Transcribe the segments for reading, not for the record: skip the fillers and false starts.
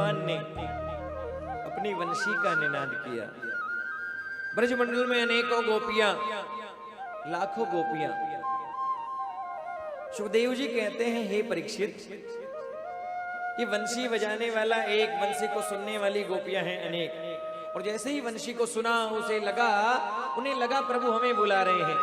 भगवान ने अपनी वंशी का निनाद किया। ब्रजमंडल में अनेकों गोपियां, लाखों गोपियां। सुखदेव जी कहते हैं, हे परीक्षित, ये वंशी बजाने वाला एक, वंशी को सुनने वाली गोपियां हैं अनेक। और जैसे ही वंशी को सुना, उन्हें लगा प्रभु हमें बुला रहे हैं।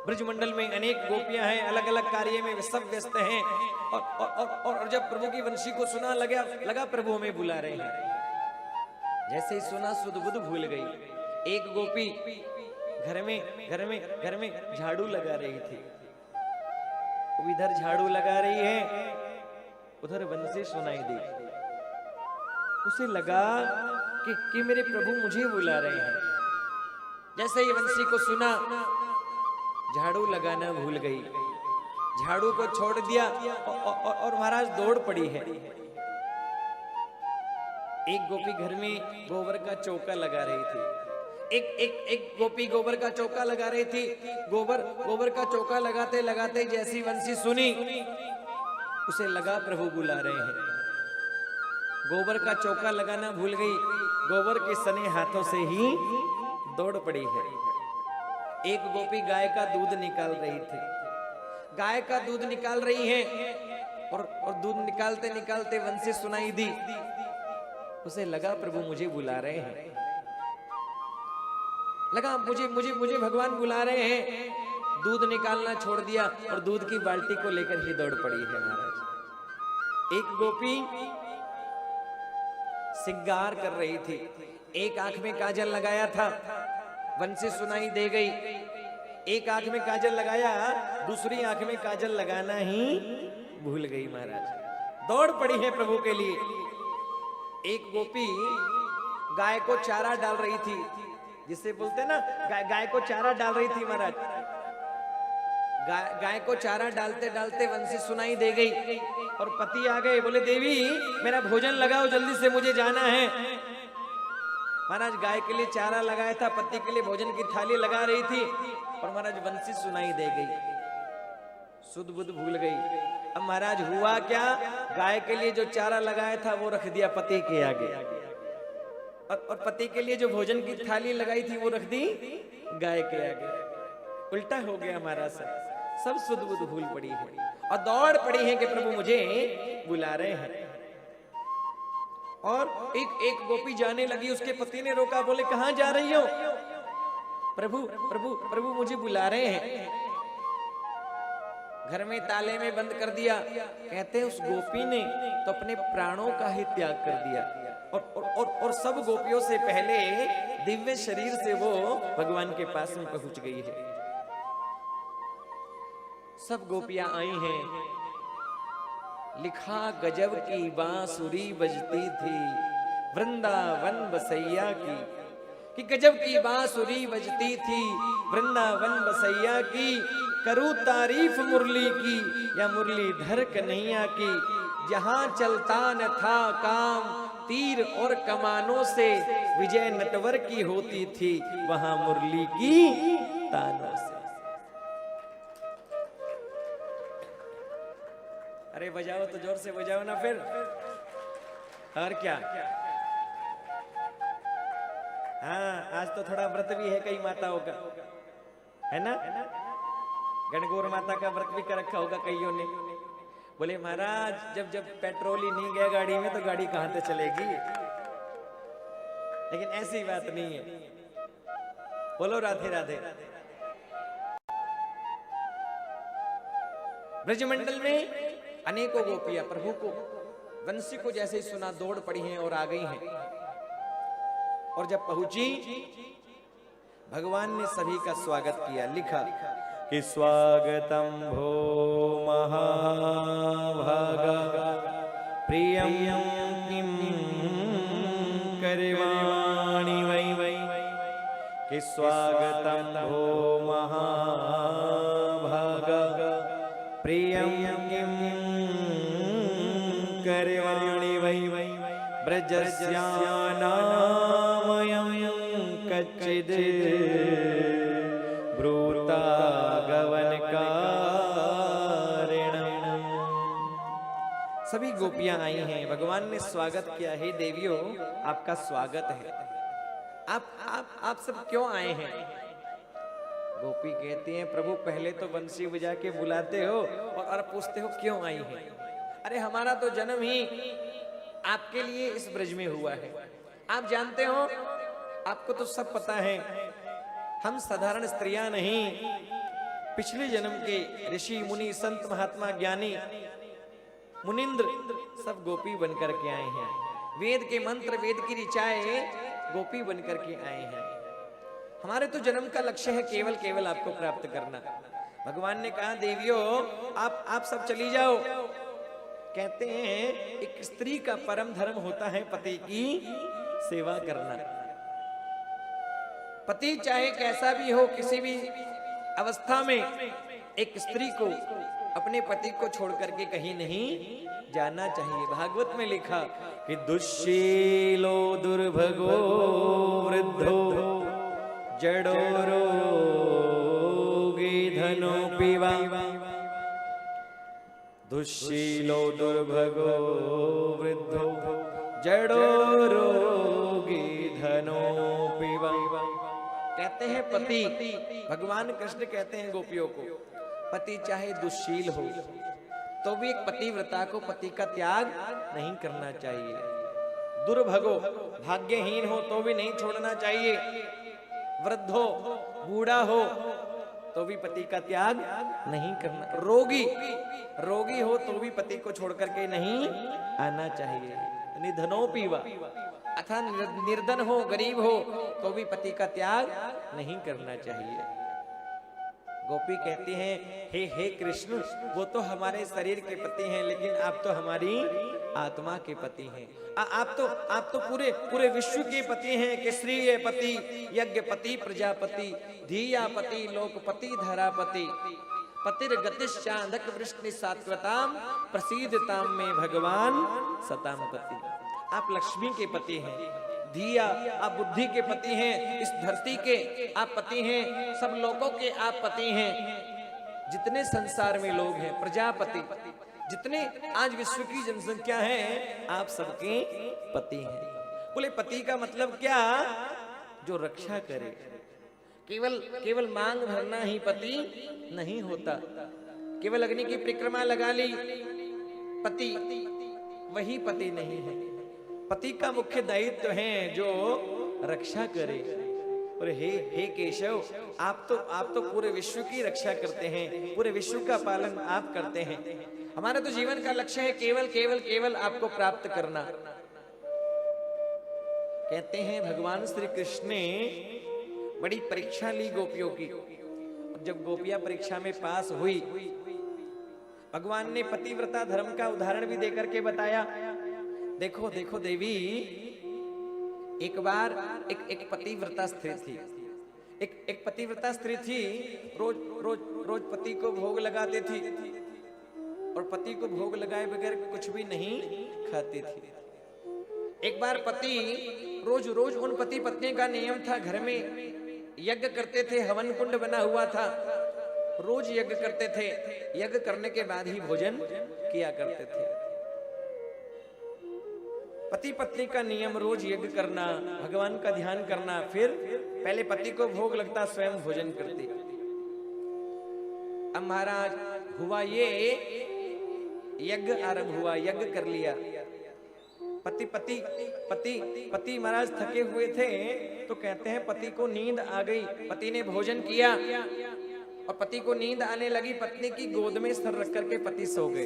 ब्रजमंडल में अनेक गोपियां हैं, अलग अलग कार्य में सब व्यस्त हैं। और जब प्रभु की वंशी को सुना, लगा प्रभु हमें बुला रहे हैं। जैसे ही सुना, सुध बुध भूल गई। एक गोपी घर में झाड़ू लगा रही थी। वो इधर झाड़ू लगा रही है, उधर वंशी सुनाई दी। उसे लगा कि मेरे प्रभु मुझे बुला रहे हैं। जैसे ही वंशी को सुना, झाड़ू लगाना भूल गई, झाड़ू को छोड़ दिया और महाराज दौड़ पड़ी है। एक गोपी घर में गोबर का चौका लगा रही थी। एक गोपी गोबर का चौका लगा रही थी। गोबर का चौका लगाते लगाते जैसी वंशी सुनी, उसे लगा प्रभु बुला रहे हैं। गोबर का चौका लगाना भूल गई, गोबर के सने हाथों से ही दौड़ पड़ी है। एक गोपी गाय का दूध निकाल रही थी। गाय का दूध निकाल रही है और दूध निकालते निकालते वंशी सुनाई दी। उसे लगा प्रभु मुझे बुला रहे हैं, लगा मुझे भगवान बुला रहे हैं। दूध निकालना छोड़ दिया और दूध की बाल्टी को लेकर ही दौड़ पड़ी है महाराज। एक गोपी सिंगार कर रही थी, एक आंख में काजल लगाया था, वंशी सुनाई दे गई। एक आंख में काजल लगाया, दूसरी आंख में काजल लगाना ही भूल गई महाराज। दौड़ पड़ी है प्रभु के लिए। एक गोपी गाय को चारा डाल रही थी, जिसे बोलते ना गाय को चारा डाल रही थी महाराज। गाय को चारा डालते डालते वंशी सुनाई दे गई और पति आ गए, बोले देवी मेरा भोजन लगाओ जल्दी से, मुझे जाना है। महाराज गाय के लिए चारा लगाया था, पति के लिए भोजन की थाली लगा रही थी और महाराज वंशी सुनाई दे गई, सुध बुध भूल गई। अब महाराज हुआ क्या, गाय के लिए जो चारा लगाया था वो रख दिया पति के आगे, और पति के लिए जो भोजन की थाली लगाई थी वो रख दी गाय के आगे। उल्टा हो गया महाराज। सब सुध बुध भूल पड़ी है और दौड़ पड़ी है कि प्रभु मुझे बुला रहे हैं। और एक गोपी जाने लगी, उसके पति ने रोका, बोले कहां जा रही हो? प्रभु प्रभु प्रभु मुझे बुला रहे हैं। घर में ताले में बंद कर दिया। कहते हैं उस गोपी ने तो अपने प्राणों का ही त्याग कर दिया और सब गोपियों से पहले दिव्य शरीर से वो भगवान के पास में पहुंच गई है। सब गोपियां आई हैं। लिखा गजब की बांसुरी बजती थी वृंदावन बसैया की, कि गजब की बांसुरी बजती थी वृंदावन बसैया की। करूं तारीफ मुरली की या मुरलीधर कन्हैया की। जहां चलता न था काम तीर और कमानों से, विजय नटवर की होती थी वहां मुरली की तानों से। अरे बजाओ तो जोर से बजाओ ना फिर, और क्या। हाँ आज तो थोड़ा व्रत भी है कई माताओं का, है ना। गणगौर माता का व्रत भी कर रखा होगा कईयों ने। बोले महाराज जब पेट्रोल ही नहीं गया गाड़ी में तो गाड़ी कहां से चलेगी। लेकिन ऐसी बात नहीं है। बोलो राधे राधे। ब्रजमंडल में अनेकों गोपियां प्रभु को वंशी को जैसे ही सुना दौड़ पड़ी हैं और आ गई हैं। और जब पहुंची, भगवान ने सभी का स्वागत किया। लिखा कि स्वागतम भो महाभागा प्रियम किम करवाणि वै वै, कि स्वागतम भो महाभागा प्रियम किम करवाणि वै वै, ब्रजस्यानामयं कच्चिद् ब्रूता गवन कारिणम्। सभी सभी गोपियां आई हैं, भगवान ने स्वागत किया है। देवियों आपका स्वागत है। आप सब क्यों आए हैं? गोपी कहती हैं प्रभु पहले तो बंसी बजा के बुलाते हो और पूछते हो क्यों आई हैं। अरे हमारा तो जन्म ही आपके लिए इस ब्रज में हुआ है। आप जानते हो, आपको तो सब पता है, हम साधारण स्त्रियां नहीं, पिछले जन्म के ऋषि मुनि संत महात्मा ज्ञानी मुनिंद्र सब गोपी बनकर के आए हैं। वेद के मंत्र वेद की ऋचाएं गोपी बनकर के आए हैं। हमारे तो जन्म का लक्ष्य है केवल केवल आपको प्राप्त करना। भगवान ने कहा देवियों आप सब चली जाओ। कहते हैं एक स्त्री का परम धर्म होता है पति की सेवा करना। पति चाहे कैसा भी हो, किसी भी अवस्था में एक स्त्री को अपने पति को छोड़ करके कहीं नहीं जाना चाहिए। भागवत में लिखा कि दुश्शीलो दुर्भगो वृद्धो जड़ो रोगी धनोऽपि वा। दुश्शीलो दुर्भगो वृद्धो जड़ो रोगी धनोऽपि वा। कहते हैं पति, भगवान कृष्ण कहते हैं गोपियों को, पति चाहे दुश्शील हो तो भी एक पतिव्रता को पति का त्याग नहीं करना चाहिए। दुर्भगो भाग्यहीन हो तो भी नहीं छोड़ना चाहिए। वृद्ध हो बूढ़ा हो तो भी पति का त्याग नहीं करना। रोगी हो तो भी पति को छोड़ करके नहीं आना चाहिए। निधनोऽपि वा, अथा निर्धन हो गरीब हो तो भी पति का त्याग नहीं करना चाहिए। गोपी कहती हैं हे कृष्ण, वो तो हमारे शरीर के पति हैं, लेकिन आप तो हमारी आत्मा के पति हैं। आप तो पूरे विश्व के पति हैं। केसरीय पति, यज्ञपति, प्रजापति, धीयापति, लोकपति, धरापति, पतिर्गतिश्चांदक वृष्णि सात्वताम प्रसीदताम में भगवान सताम पति। आप लक्ष्मी के पति हैं। धिया आप बुद्धि के पति हैं। इस धरती के आप पति हैं। सब लोगों के आप पति हैं। जितने संसार में लोग हैं, प्रजापति, जितने आज विश्व की जनसंख्या है, आप सबके पति हैं। बोले पति का मतलब क्या? जो रक्षा करे। केवल मांग भरना ही पति नहीं होता। केवल अग्नि की परिक्रमा लगा ली, पति वही पति नहीं है। पति का मुख्य दायित्व है जो रक्षा करे। और हे केशव, आप तो पूरे विश्व की रक्षा करते हैं, पूरे विश्व का पालन आप करते हैं। हमारा तो जीवन का लक्ष्य है केवल आपको प्राप्त करना। कहते हैं भगवान श्री कृष्ण ने बड़ी परीक्षा ली गोपियों की। जब गोपियां परीक्षा में पास हुई, भगवान ने पतिव्रता धर्म का उदाहरण भी देकर के बताया। देखो देवी, एक बार एक पतिव्रता स्त्री थी। एक पतिव्रता स्त्री थी, रोज पति को भोग लगाती थी और पति को भोग लगाए बगैर कुछ भी नहीं खाती थी। एक बार पति रोज उन पति पत्नी का नियम था, घर में यज्ञ करते थे, हवन कुंड बना हुआ था, रोज यज्ञ करते थे। यज्ञ करने के बाद ही भोजन किया करते थे। पति पत्नी का नियम रोज यज्ञ करना, भगवान का ध्यान करना, फिर पहले पति को भोग लगता, स्वयं भोजन करती। अब महाराज हुआ ये, यज्ञ आरंभ हुआ, यज्ञ कर लिया। पति महाराज थके हुए थे, तो कहते हैं पति को नींद आ गई। पति ने भोजन किया और पति को नींद आने लगी। पत्नी की गोद में सर रख करके पति सो गए।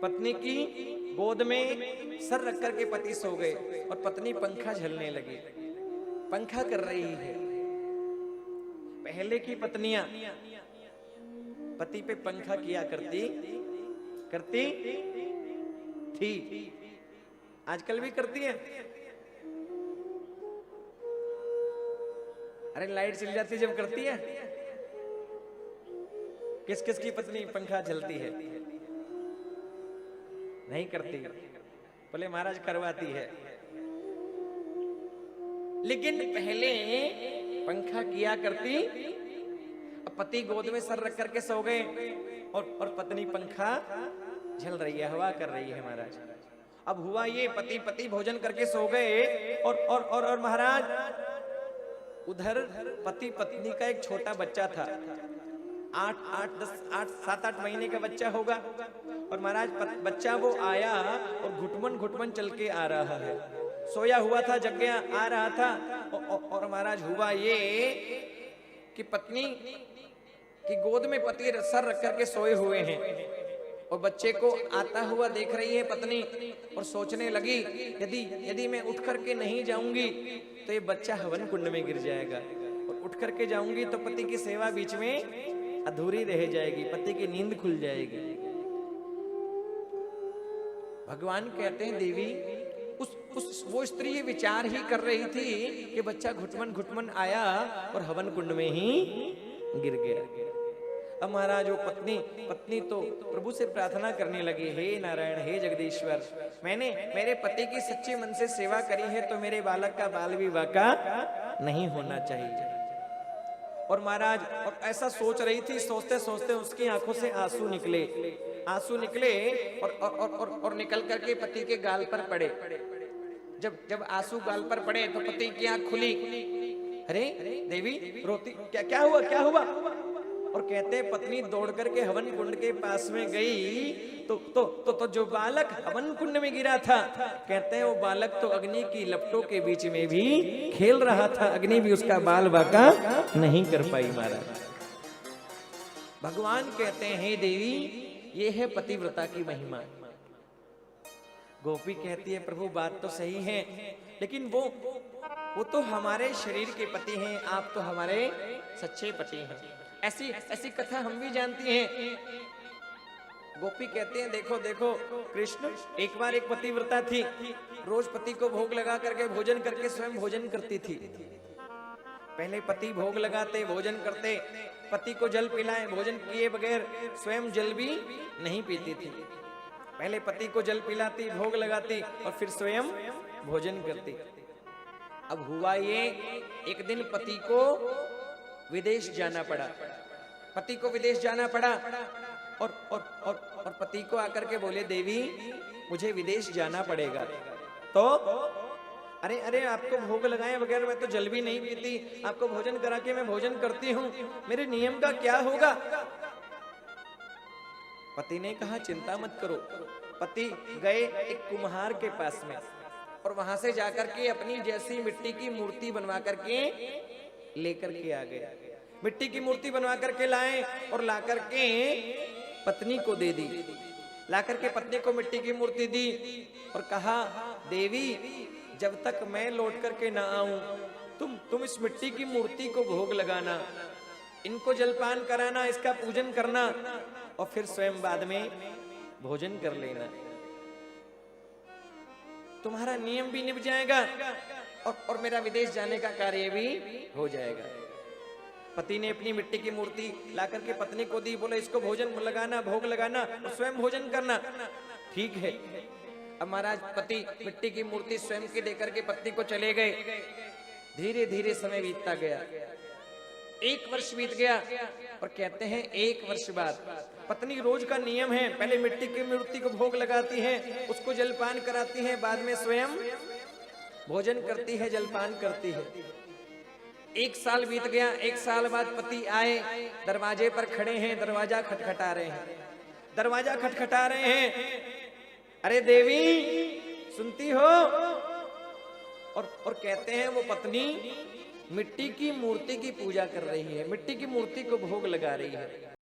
पत्नी की गोद में सर रख करके पति सो गए और पत्नी पंखा झलने लगी, पंखा कर रही है। पहले की पत्नियां पति पे पंखा किया करती थी, आजकल भी करती हैं। अरे लाइट चली जाती जब करती है। किस किस की पत्नी पंखा झलती है? नहीं करती। बोले महाराज करवाती है। लेकिन पहले पंखा किया करती, अब पति गोद में सर रख करके सो गए और पत्नी पंखा झल रही है, हवा कर रही है महाराज। अब हुआ ये, पति पति भोजन करके सो गए और महाराज उधर पति पत्नी का एक छोटा बच्चा था, 7-8 महीने का बच्चा होगा। और महाराज बच्चा वो आया और घुटमन चल के आ रहा है, सोया हुआ था, जग गया, आ रहा था। और महाराज हुआ ये कि पत्नी की गोद में पति सर रख करके सोए हुए हैं और बच्चे को आता हुआ देख रही है पत्नी और सोचने लगी यदि मैं उठ करके नहीं जाऊंगी तो ये बच्चा हवन कुंड में गिर जाएगा, और उठ करके जाऊंगी तो पति की सेवा बीच में अधूरी रह जाएगी, पति की नींद खुल जाएगी। भगवान कहते हैं देवी वो स्त्री ये विचार ही कर रही थी कि बच्चा घुटमन आया और हवन कुंड में ही गिर गया। अब महाराज वो पत्नी तो प्रभु से प्रार्थना करने लगी, हे नारायण, हे जगदीश्वर, मैंने मेरे पति की सच्चे मन से सेवा करी है तो मेरे बालक का बाल विवाह का नहीं होना चाहिए। और महाराज और ऐसा सोच रही थी, सोचते सोचते उसकी आंखों से आंसू निकले और निकल करके पति के गाल पर पड़े। जब आंसू गाल पर पड़े तो पति की आंख खुली, अरे देवी रोती, क्या हुआ? और कहते हैं पत्नी दौड़ करके हवन कुंड के पास में गई तो जो बालक हवन कुंड में गिरा था, कहते हैं वो बालक तो अग्नि की लपटों के बीच में भी खेल रहा था, अग्नि भी उसका बाल बाका नहीं कर पाई महाराज। भगवान कहते हैं हे देवी, ये है पतिव्रता की महिमा। गोपी कहती है प्रभु बात तो सही है, लेकिन वो तो हमारे शरीर के पति हैं, आप तो हमारे सच्चे पति हैं। ऐसी कथा हम भी जानती हैं। गोपी कहते हैं देखो कृष्ण, एक बार एक पतिव्रता थी, रोज पति को भोग लगा करके भोजन करके स्वयं भोजन करती थी। पहले पति भोग लगाते, भोजन करते, पति को जल पिलाए, भोजन किए बगैर स्वयं जल भी नहीं पीती थी। पहले पति को जल पिलाती, भोग लगाती और फिर स्वयं भोजन करती। अब हुआ ये, एक दिन पति को विदेश जाना पड़ा, और पति को आकर के बोले देवी मुझे विदेश जाना पड़ेगा। तो अरे आपको भोग लगाए बगैर मैं तो जल भी नहीं पीती, आपको भोजन करा के मैं भोजन करती हूँ, मेरे नियम का क्या होगा? पति ने कहा चिंता मत करो। पति गए एक कुम्हार के पास में और वहां से जाकर के अपनी जैसी मिट्टी की मूर्ति बनवा करके लेकर के आ गए। मिट्टी की मूर्ति बनवा करके लाए और ला करके पत्नी को दे दी। ला करके पत्नी को मिट्टी की मूर्ति दी और कहा देवी जब तक मैं लौट करके ना आऊं तुम इस मिट्टी की मूर्ति को भोग लगाना, इनको जलपान कराना, इसका पूजन करना और फिर स्वयं बाद में भोजन कर लेना। तुम्हारा नियम भी निभ जाएगा और मेरा विदेश जाने का कार्य भी हो जाएगा। पति ने अपनी मिट्टी की मूर्ति ला करके पत्नी को दी, बोले इसको भोजन लगाना, भोग लगाना और स्वयं भोजन करना। ठीक है। अब महाराज पति मिट्टी की मूर्ति स्वयं की देकर के पत्नी को चले गए। धीरे धीरे समय बीतता गया, 1 वर्ष बीत गया और कहते हैं 1 वर्ष बाद पत्नी रोज का नियम है, पहले मिट्टी की मूर्ति को भोग लगाती है, उसको जलपान कराती है, बाद में स्वयं भोजन करती है, जलपान करती है। 1 साल बीत गया। 1 साल बाद पति आए, दरवाजे पर खड़े हैं, दरवाजा खटखटा रहे हैं। अरे देवी सुनती हो? और कहते हैं वो पत्नी मिट्टी की मूर्ति की पूजा कर रही है, मिट्टी की मूर्ति को भोग लगा रही है।